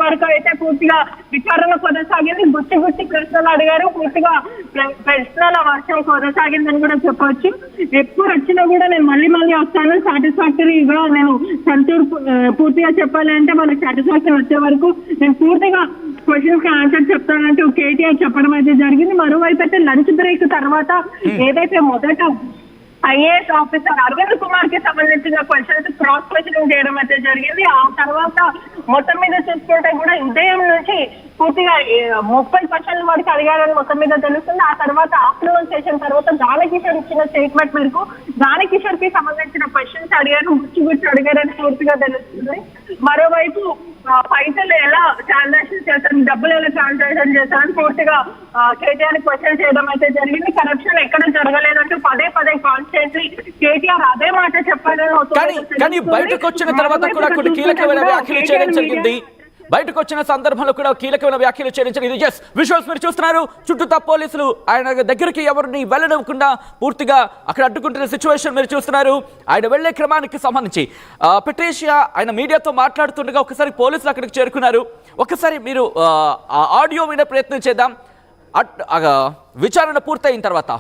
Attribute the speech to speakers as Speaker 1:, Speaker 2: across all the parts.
Speaker 1: వరకు అయితే పూర్తిగా విచారణ కొనసాగింది. గుచ్చి ప్రశ్నలు అడిగారు. పూర్తిగా ప్రశ్నల వర్షం కొనసాగిందని కూడా చెప్పవచ్చు. ఎప్పుడు వచ్చినా కూడా నేను మళ్ళీ వస్తాను, సాటిస్ఫాక్టరీగా నేను పూర్తిగా చెప్పాలి అంటే వాళ్ళకి సాటిస్ఫాక్షన్ వచ్చే వరకు నేను పూర్తిగా క్వశ్చన్స్ కి ఆన్సర్ చెప్తానంటూ కేటీఆర్ చెప్పడం అయితే జరిగింది. మరోవైపు అయితే లంచ్ బ్రేక్ తర్వాత ఏదైతే మొదట ఐఏఎస్ ఆఫీసర్ అరవింద్ కుమార్ కి సంబంధించిన క్వశ్చన్స్ క్రాస్ క్వశ్చనింగ్ చేయడం అయితే జరిగింది. ఆ తర్వాత మొత్తం మీద చూసుకుంటే కూడా ఉదయం నుంచి పూర్తిగా 30 క్వశ్చన్ల వరకు అడిగారని మొత్తం మీద తెలుస్తుంది. ఆ తర్వాత ఆఫ్టర్నూన్ సెషన్ తర్వాత దానకిషోర్ ఇచ్చిన స్టేట్మెంట్ మేరకు దానకిషోర్ కి సంబంధించిన క్వశ్చన్స్ అడిగారు, గుచ్చి అడిగారని పూర్తిగా తెలుస్తుంది. మరోవైపు పైసలు ఎలా ట్రాన్సాక్షన్ చేస్తారు, డబ్బులు ఎలా ట్రాన్సాక్షన్ చేస్తారని పూర్తిగా కేటీఆర్ క్వశ్చన్ చేయడం అయితే జరిగింది. కరప్షన్ ఎక్కడ జరగలేదంటూ పదే కాన్స్టెంట్లీ కేటీఆర్ అదే మాట చెప్పారని
Speaker 2: బయటకు వచ్చిన తర్వాత కూడా కొన్ని కీలకమైన వ్యాఖ్యలు చేయడం జరిగింది. బయటకు వచ్చిన సందర్భంలో కూడా కీలకమైన వ్యాఖ్యలు చేయడం జరిగింది. జస్ట్ విజువల్స్ మీరు చూస్తున్నారు. చుట్టూతా పోలీసులు ఆయన దగ్గరికి ఎవరిని వెళ్ళనివ్వకుండా పూర్తిగా అక్కడ అడ్డుకుంటున్న సిచ్యువేషన్ మీరు చూస్తున్నారు. ఆయన వెళ్లే క్రమానికి సంబంధించి పెట్రీషియా ఆయన మీడియాతో మాట్లాడుతుండగా ఒకసారి పోలీసులు అక్కడికి చేరుకున్నారు. ఒకసారి మీరు ఆడియో వినే ప్రయత్నం చేద్దాం. విచారణ పూర్తయిన తర్వాత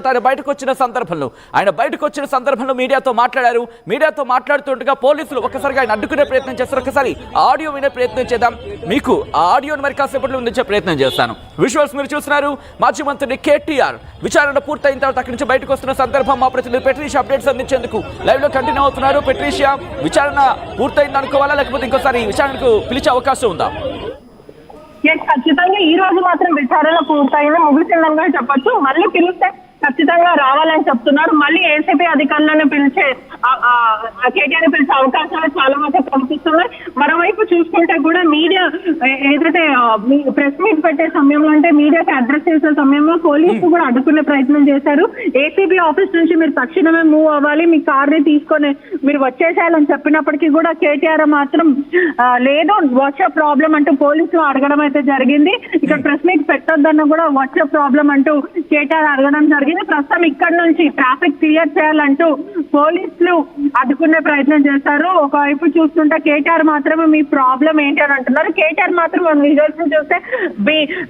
Speaker 2: ఆయన బయటకు వచ్చిన సందర్భంలో మీడియాతో మాట్లాడారు. మీడియాతో మాట్లాడుతుండగా పోలీసులు ఒక్కసారిగా ఆయన అడ్డుకునే ప్రయత్నం చేస్తారు. ఒకసారి ఆడియో వినే ప్రయత్నం చేద్దాం. మీకు ఆ ఆడియోని మరి కాసేపట్లో అందించే ప్రయత్నం చేస్తాను. విజువల్స్ మీరు చూస్తున్నారు. మాజీ మంత్రి కేటీఆర్ విచారణ పూర్తయిన తర్వాత అక్కడి నుంచి బయటకు వస్తున్న సందర్భం మా ప్రతినిధి పెట్రీషియా అప్డేట్స్ అందించేందుకు లైవ్ లో కంటిన్యూ అవుతున్నారు. పెట్రీషియా, విచారణ పూర్తయింది అనుకోవాలా, లేకపోతే ఇంకోసారి విచారణకు పిలిచే అవకాశం ఉందా?
Speaker 1: ఖచ్చితంగా ఈ రోజు మాత్రం విచారణ పూర్తయింది, ముగిసిందని చెప్పొచ్చు. మళ్ళీ పిలిస్తే ఖచ్చితంగా రావాలని చెప్తున్నారు. మళ్ళీ ఏసీపీ అధికారులను పిలిచే కేటీఆర్ పిలిచే అవకాశాలు చాలా మంది కనిపిస్తున్నాయి. మరోవైపు చూసుకుంటే కూడా మీడియా ఏదైతే ప్రెస్ మీట్ పెట్టే సమయంలో అంటే మీడియాకి అడ్రస్ చేసే సమయంలో పోలీసులు కూడా అడ్డుకునే ప్రయత్నం చేశారు. ఏసీబీ ఆఫీస్ నుంచి మీరు తక్షణమే మూవ్ అవ్వాలి, మీ కార్ని తీసుకొని మీరు వచ్చేసేయాలని చెప్పినప్పటికీ కూడా కేటీఆర్ మాత్రం లేదు, వాట్సాప్ ప్రాబ్లం అంటూ పోలీసులు అడగడం అయితే జరిగింది. ఇక్కడ ప్రెస్ మీట్ పెట్టొద్దన్న కూడా వాట్సాప్ ప్రాబ్లం అంటూ కేటీఆర్ అడగడం జరిగింది. ప్రస్తుతం ఇక్కడ నుంచి ట్రాఫిక్ క్లియర్ చేయాలంటూ పోలీసులు అడ్డుకునే ప్రయత్నం చేస్తారు. ఒకవైపు చూస్తుంటే కేటీఆర్ మాత్రమే మీ ప్రాబ్లం ఏంటి అని అంటున్నారు. కేటీఆర్ మాత్రం మనం విజువల్స్ చూస్తే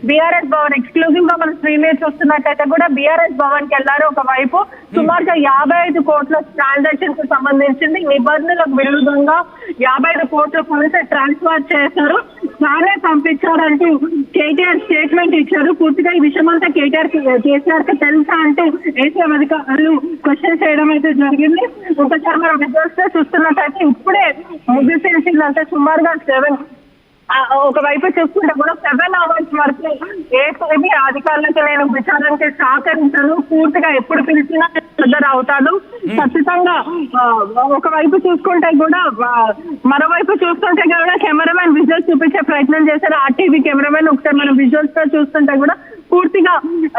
Speaker 1: బీఆర్ఎస్ భవన్ ఎక్స్క్లూజివ్ గా మనం స్క్రీన్ మీద చూస్తున్నట్టయితే కూడా బీఆర్ఎస్ భవన్ కి వెళ్లారు. ఒకవైపు సుమారుగా 55 కోట్ల ట్రాన్సాక్షన్ కు సంబంధించింది నిబంధనలకు విరుద్ధంగా 55 కోట్ల పోలీసు ట్రాన్స్ఫర్ చేశారు, తానే పంపించారంటూ కేటీఆర్ స్టేట్మెంట్ ఇచ్చారు. పూర్తిగా ఈ విషయం అంతా కేసీఆర్ కి తెలుసా అంటూ ఏసీఎం అధికారులు క్వశ్చన్ చేయడం అయితే జరిగింది. ఒకసారి మనం విజువల్స్ చూస్తున్నట్టయితే ఇప్పుడే ముగిసేసింది. అంటే సుమారుగా 7 ఒకవైపు చూసుకుంటే కూడా 7 hours వరకు ఏసీబీ అధికారులకు నేను విచారణకి సహకరించాను, పూర్తిగా ఎప్పుడు పిలిచినా దగ్గర అవుతాడు ఖచ్చితంగా. ఒకవైపు చూసుకుంటే కూడా మరోవైపు చూస్తుంటే కూడా కెమెరామెన్ విజువల్స్ చూపించే ప్రయత్నం చేశారు. ఆర్టీవీ కెమెరామెన్ ఒకసారి మనం విజువల్స్ తో చూస్తుంటే కూడా పూర్తిగా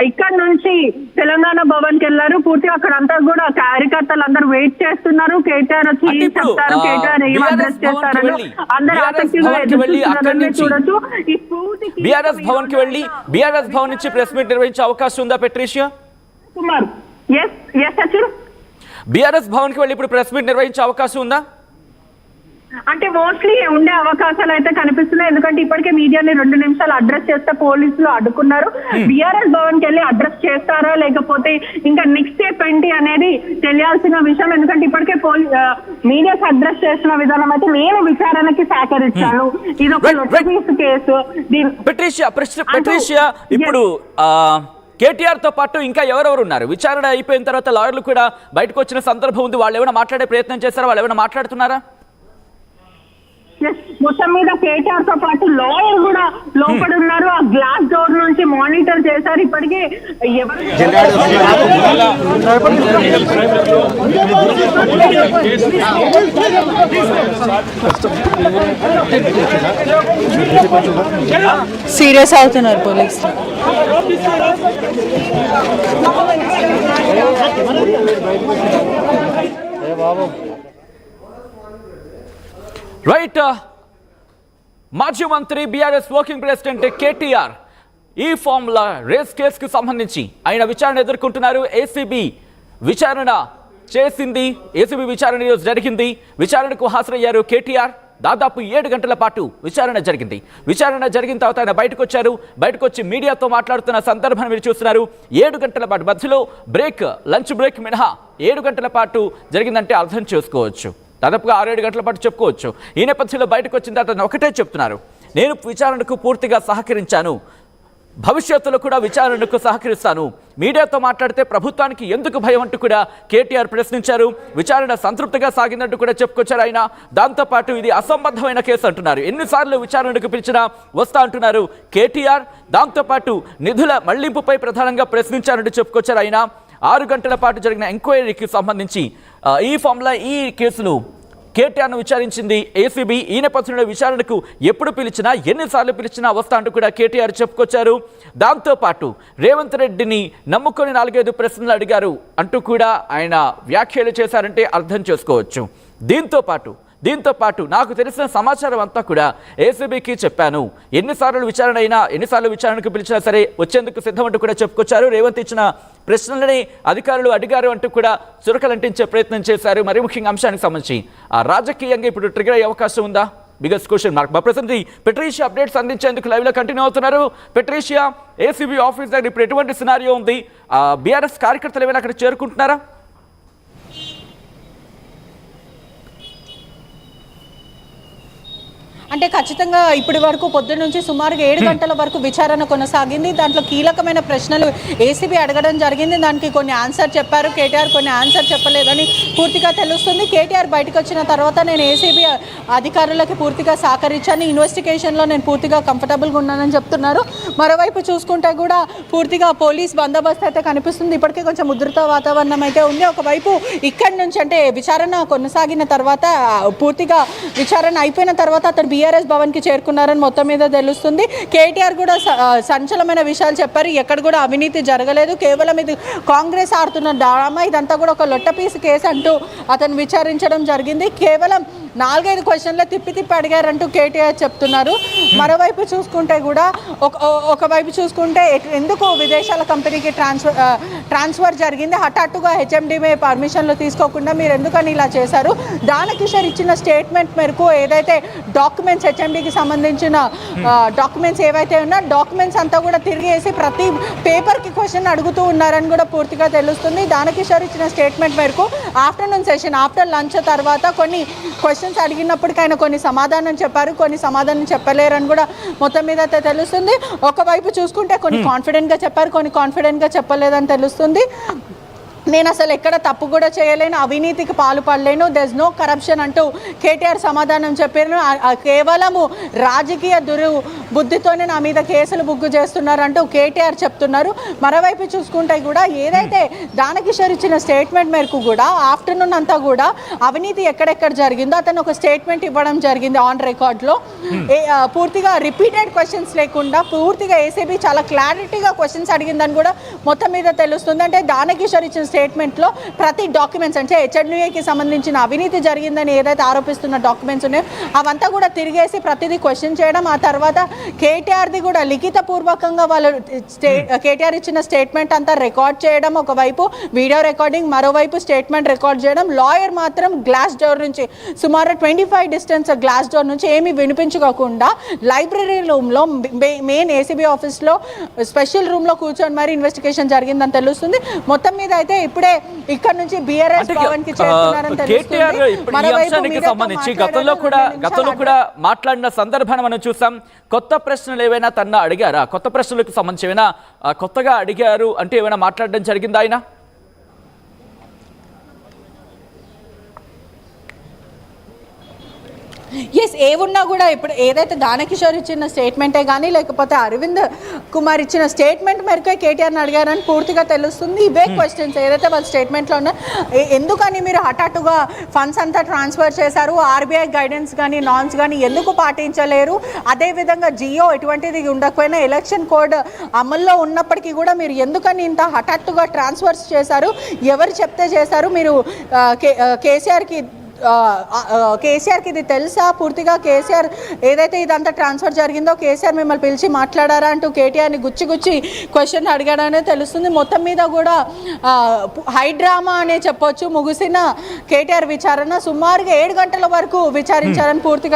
Speaker 1: ఇక్కడ నుంచి తెలంగాణ భవన్ కి వెళ్లారు. పూర్తిగా అక్కడంతా కూడా కార్యకర్తలు అందరూ వెయిట్ చేస్తున్నారు. కేటీఆర్ వచ్చి ఏం చెప్తారు, కేటీఆర్ ఏం అడ్రస్ చేస్తారని అందరూ ఆసక్తిగా ఎదురుచూస్తున్నారని చూడొచ్చు. ఈ పూర్తి
Speaker 2: బీఆర్ఎస్ భవన్ కి వెళ్ళి బీఆర్ఎస్ భవన్ నుంచి ప్రెస్ మీట్ నిర్వహించే అవకాశం ఉందా పెట్రీషియా?
Speaker 1: కుమార్
Speaker 2: బీఆర్ఎస్ భవన్ కి వెళ్ళి ఇప్పుడు ప్రెస్ మీట్ నిర్వహించే అవకాశం ఉందా?
Speaker 1: అంటే మోస్ట్లీ ఉండే అవకాశాలు అయితే కనిపిస్తున్నాయి. ఎందుకంటే ఇప్పటికే మీడియాని 2 నిమిషాలు అడ్రస్ చేస్తే పోలీసులు అడ్డుకున్నారు. బీఆర్ఎస్ భవన్ కి వెళ్ళి అడ్రస్ చేస్తారా లేకపోతే ఇంకా నెక్స్ట్ స్టెప్ ఏంటి అనేది తెలియాల్సిన విషయం. ఎందుకంటే ఇప్పటికే మీడియాకి అడ్రస్ చేసిన విధానం అయితే నేను విచారణకి సహకరించాను, ఇది ఒక లొట్టపీసు కేసు.
Speaker 2: పెట్రీషియా, ఇప్పుడు కేటీఆర్ తో పాటు ఇంకా ఎవరెవరు ఉన్నారు? విచారణ అయిపోయిన తర్వాత లాయర్లు కూడా బయటకు వచ్చిన సందర్భం ఉంది. వాళ్ళు ఏమైనా మాట్లాడే ప్రయత్నం చేస్తారా? వాళ్ళు ఏమైనా మాట్లాడుతున్నారా?
Speaker 1: మొత్తం మీద కేటీఆర్ తో పాటు లాయర్ కూడా లోపల ఉన్నారు. ఆ గ్లాస్ డోర్ నుంచి మానిటర్ చేశారు. ఇప్పటికే
Speaker 3: సీరియస్ అవుతున్నారు పోలీసులు.
Speaker 2: రైట్, మాజీ మంత్రి బీఆర్ఎస్ వర్కింగ్ ప్రెసిడెంట్ కేటీఆర్ ఈ ఫార్ములా రేస్ కేసుకు సంబంధించి ఆయన విచారణ ఎదుర్కొంటున్నారు. ఏసీబీ విచారణ చేసింది, ఏసీబీ విచారణ ఈరోజు జరిగింది. విచారణకు హాజరయ్యారు కేటీఆర్. దాదాపు 7 గంటల పాటు విచారణ జరిగింది. విచారణ జరిగిన తర్వాత ఆయన బయటకు వచ్చారు. బయటకు వచ్చి మీడియాతో మాట్లాడుతున్న సందర్భాన్ని మీరు చూస్తున్నారు. 7 గంటల పాటు మధ్యలో లంచ్ బ్రేక్ మినహా 7 గంటల పాటు జరిగిందంటే అర్థం చేసుకోవచ్చు. దాదాపుగా 6-7 గంటల పాటు చెప్పుకోవచ్చు. ఈ నేపథ్యంలో బయటకు వచ్చిన తర్వాత ఒకటే చెప్తున్నారు, నేను విచారణకు పూర్తిగా సహకరించాను, భవిష్యత్తులో కూడా విచారణకు సహకరిస్తాను. మీడియాతో మాట్లాడితే ప్రభుత్వానికి ఎందుకు భయం అంటూ కూడా కేటీఆర్ ప్రశ్నించారు. విచారణ సంతృప్తిగా సాగిందంటూ కూడా చెప్పుకొచ్చారు ఆయన. దాంతోపాటు ఇది అసంబద్ధమైన కేసు అంటున్నారు. ఎన్నిసార్లు విచారణకు పిలిచినా వస్తా అంటున్నారు కేటీఆర్. దాంతోపాటు నిధుల మళ్లింపుపై ప్రధానంగా ప్రశ్నించారంటూ చెప్పుకొచ్చారు ఆయన. 6 గంటల పాటు జరిగిన ఎంక్వైరీకి సంబంధించి ఈ కేసును కేటీఆర్ను విచారించింది ఏసీబీ. ఈ నేపథ్యంలో విచారణకు ఎప్పుడు పిలిచినా ఎన్నిసార్లు పిలిచినా వస్తా అంటూ కూడా కేటీఆర్ చెప్పుకొచ్చారు. దాంతోపాటు రేవంత్ రెడ్డిని నమ్ముకొని 4-5 ప్రశ్నలు అడిగారు అంటూ కూడా ఆయన వ్యాఖ్యలు చేశారంటే అర్థం చేసుకోవచ్చు. దీంతో పాటు నాకు తెలిసిన సమాచారం అంతా కూడా ఏసీబీకి చెప్పాను. ఎన్నిసార్లు విచారణకు పిలిచినా సరే వచ్చేందుకు సిద్ధమంటూ కూడా చెప్పుకొచ్చారు. రేవంత్ ఇచ్చిన ప్రశ్నలని అధికారులు అడిగారు అంటూ కూడా చురకలంటించే ప్రయత్నం చేశారు. మరి ముఖ్యంగా అంశానికి సంబంధించి రాజకీయంగా ఇప్పుడు ట్రిగర్ అయ్యే అవకాశం ఉందా? Biggest question mark. మా ప్రతినిధి పెట్రీషియా అప్డేట్స్ అందించేందుకు లైవ్ లో కంటిన్యూ అవుతున్నారు. పెట్రీషియా, ఏసీబీ ఆఫీస్ దగ్గర ఇప్పుడు ఎటువంటి సినారియో ఉంది? బీఆర్ఎస్ కార్యకర్తలు ఏమైనా అక్కడ చేరుకుంటున్నారా?
Speaker 3: అంటే ఖచ్చితంగా ఇప్పటి వరకు పొద్దున్న నుంచి సుమారుగా 7 గంటల వరకు విచారణ కొనసాగింది. దాంట్లో కీలకమైన ప్రశ్నలు ఏసీబీ అడగడం జరిగింది. దానికి కొన్ని ఆన్సర్ చెప్పారు కేటీఆర్, కొన్ని ఆన్సర్ చెప్పలేదని పూర్తిగా తెలుస్తుంది. కేటీఆర్ బయటకు వచ్చిన తర్వాత నేను ఏసీబీ అధికారులకి పూర్తిగా సహకరించాను, ఇన్వెస్టిగేషన్లో నేను పూర్తిగా కంఫర్టబుల్గా ఉన్నానని చెప్తున్నారు. మరోవైపు చూసుకుంటే కూడా పూర్తిగా పోలీస్ బందోబస్తు అయితే కనిపిస్తుంది. ఇప్పటికే కొంచెం ఉధృత వాతావరణం అయితే ఉంది. ఒకవైపు ఇక్కడి నుంచి అంటే విచారణ కొనసాగిన తర్వాత పూర్తిగా విచారణ అయిపోయిన తర్వాత అతను బీఆర్ఎస్ భవన్కి చేరుకున్నారని మొత్తం మీద తెలుస్తుంది. కేటీఆర్ కూడా సంచలనమైన విషయాలు చెప్పారు. ఎక్కడ కూడా అవినీతి జరగలేదు, కేవలం ఇది కాంగ్రెస్ ఆడుతున్న డ్రామా, ఇదంతా కూడా ఒక లొట్టపీసు కేసు అంటూ అతను విచారించడం జరిగింది. కేవలం 4-5 క్వశ్చన్లు తిప్పి అడిగారంటూ కేటీఆర్ చెప్తున్నారు. మరోవైపు చూసుకుంటే కూడా ఒకవైపు చూసుకుంటే ఎందుకు విదేశాల కంపెనీకి ట్రాన్స్ఫర్ జరిగింది, హఠాత్తుగా హెచ్ఎండిఏ పర్మిషన్లు తీసుకోకుండా మీరు ఎందుకని ఇలా చేశారు? దానకిషోర్ ఇచ్చిన స్టేట్మెంట్ మేరకు ఏదైతే డాక్యుమెంట్స్ హెచ్ఎండికి సంబంధించిన డాక్యుమెంట్స్ ఏవైతే ఉన్నా డాక్యుమెంట్స్ అంతా కూడా తిరిగేసి ప్రతి పేపర్కి క్వశ్చన్ అడుగుతూ ఉన్నారని కూడా పూర్తిగా తెలుస్తుంది. దానకిషోర్ ఇచ్చిన స్టేట్మెంట్ మేరకు ఆఫ్టర్నూన్ సెషన్ ఆఫ్టర్ లంచ్ తర్వాత కొన్ని క్వశ్చన్స్ అడిగినప్పటికీ ఆయన కొన్ని సమాధానం చెప్పారు, కొన్ని సమాధానం చెప్పలేరని కూడా మొత్తం మీద అయితే తెలుస్తుంది. ఒకవైపు చూసుకుంటే కొన్ని కాన్ఫిడెంట్గా చెప్పారు, కొన్ని కాన్ఫిడెంట్గా చెప్పలేదని తెలుస్తుంది. నేను అసలు ఎక్కడ తప్పు కూడా చేయలేను, అవినీతికి పాల్పడలేను, దెర్ ఇస్ నో కరప్షన్ అంటూ కేటీఆర్ సమాధానం చెప్పారు. కేవలము రాజకీయ దుర్బుద్ధితోనే నా మీద కేసులు బుక్ చేస్తున్నారంటూ కేటీఆర్ చెప్తున్నారు. మరోవైపు చూసుకుంటే కూడా ఏదైతే దానకిషోర్ ఇచ్చిన స్టేట్మెంట్ మేరకు కూడా ఆఫ్టర్నూన్ అంతా కూడా అవినీతి ఎక్కడెక్కడ జరిగిందో అతను ఒక స్టేట్మెంట్ ఇవ్వడం జరిగింది ఆన్ రికార్డ్లో. పూర్తిగా రిపీటెడ్ క్వశ్చన్స్ లేకుండా పూర్తిగా ఏసీబీ చాలా క్లారిటీగా క్వశ్చన్స్ అడిగిందని కూడా మొత్తం మీద తెలుస్తుంది. అంటే దానకిషోర్ ఇచ్చిన స్టేట్మెంట్లో ప్రతి డాక్యుమెంట్స్ అంటే హెచ్ఎండిఏకి సంబంధించిన అవినీతి జరిగిందని ఏదైతే ఆరోపిస్తున్న డాక్యుమెంట్స్ ఉన్నాయో అవంతా కూడా తిరిగేసి ప్రతిదీ క్వశ్చన్ చేయడం, ఆ తర్వాత కేటీఆర్ది కూడా లిఖితపూర్వకంగా వాళ్ళు కేటీఆర్ ఇచ్చిన స్టేట్మెంట్ అంతా రికార్డ్ చేయడం, ఒకవైపు వీడియో రికార్డింగ్, మరోవైపు స్టేట్మెంట్ రికార్డ్ చేయడం. లాయర్ మాత్రం గ్లాస్ డోర్ నుంచి సుమారు 25 డిస్టెన్స్ గ్లాస్ డోర్ నుంచి ఏమీ వినిపించుకోకుండా లైబ్రరీ రూమ్లో మెయిన్ ఏసీబీ ఆఫీస్లో స్పెషల్ రూమ్లో కూర్చొని మరి ఇన్వెస్టిగేషన్ జరిగిందని తెలుస్తుంది. మొత్తం మీద అయితే ఇప్పుడే ఇక్కడ నుంచి బీఆర్ఎస్ భవన్ కి చేరుకున్నారని తెలుస్తుంది.
Speaker 2: సంబంధించి గతంలో కూడా మాట్లాడిన సందర్భాన్ని మనం చూసాం. కొత్త ప్రశ్నలు ఏవైనా తన అడిగారా? కొత్త ప్రశ్నలకు సంబంధించి ఏమైనా కొత్తగా అడిగారు అంటే ఏమైనా మాట్లాడడం జరిగిందా ఆయన?
Speaker 3: ఎస్, ఏమున్నా కూడా ఇప్పుడు ఏదైతే దానకిషోర్ ఇచ్చిన స్టేట్మెంటే కానీ లేకపోతే అరవింద్ కుమార్ ఇచ్చిన స్టేట్మెంట్ మేరకే కేటీఆర్ని అడిగారని పూర్తిగా తెలుస్తుంది. ఇవే క్వశ్చన్స్ ఏదైతే వాళ్ళ స్టేట్మెంట్లో ఉన్నా, ఎందుకని మీరు హఠాత్తుగా ఫండ్స్ అంతా ట్రాన్స్ఫర్ చేశారు, ఆర్బీఐ గైడెన్స్ కానీ నామ్స్ కానీ ఎందుకు పాటించలేరు, అదేవిధంగా జియో ఎటువంటిది ఉండకపోయినా ఎలక్షన్ కోడ్ అమల్లో ఉన్నప్పటికీ కూడా మీరు ఎందుకని ఇంత హఠాత్తుగా ట్రాన్స్ఫర్స్ చేశారు, ఎవరు చెప్తే చేశారు, మీరు కేసీఆర్కి ఇది తెలుసా, పూర్తిగా కేసీఆర్ ఏదైతే ఇదంతా ట్రాన్స్ఫర్ జరిగిందో కేసీఆర్ మిమ్మల్ని పిలిచి మాట్లాడారా అంటూ కేటీఆర్ని గుచ్చి క్వశ్చన్ అడిగాడనే తెలుస్తుంది. మొత్తం మీద కూడా హైడ్రామా అనే చెప్పొచ్చు ముగిసిన కేటీఆర్ విచారణ సుమారుగా 7 గంటల వరకు విచారించారని పూర్తిగా